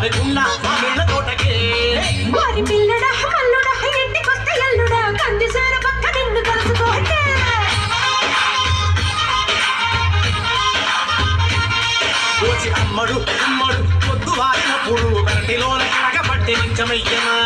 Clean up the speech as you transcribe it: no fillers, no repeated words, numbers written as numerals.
వారికున్న మామిళ్ళ తోటకే వారి పిల్లడా మల్లుడా ఇంటికొస్తే ఎల్లుడా కంది సేర పక్క నిన్ను కలుసుకోటే అమ్మడు అమ్మడు పొద్దు వారినప్పుడు కంటిలోన కలగబట్టి నించమయ్యమా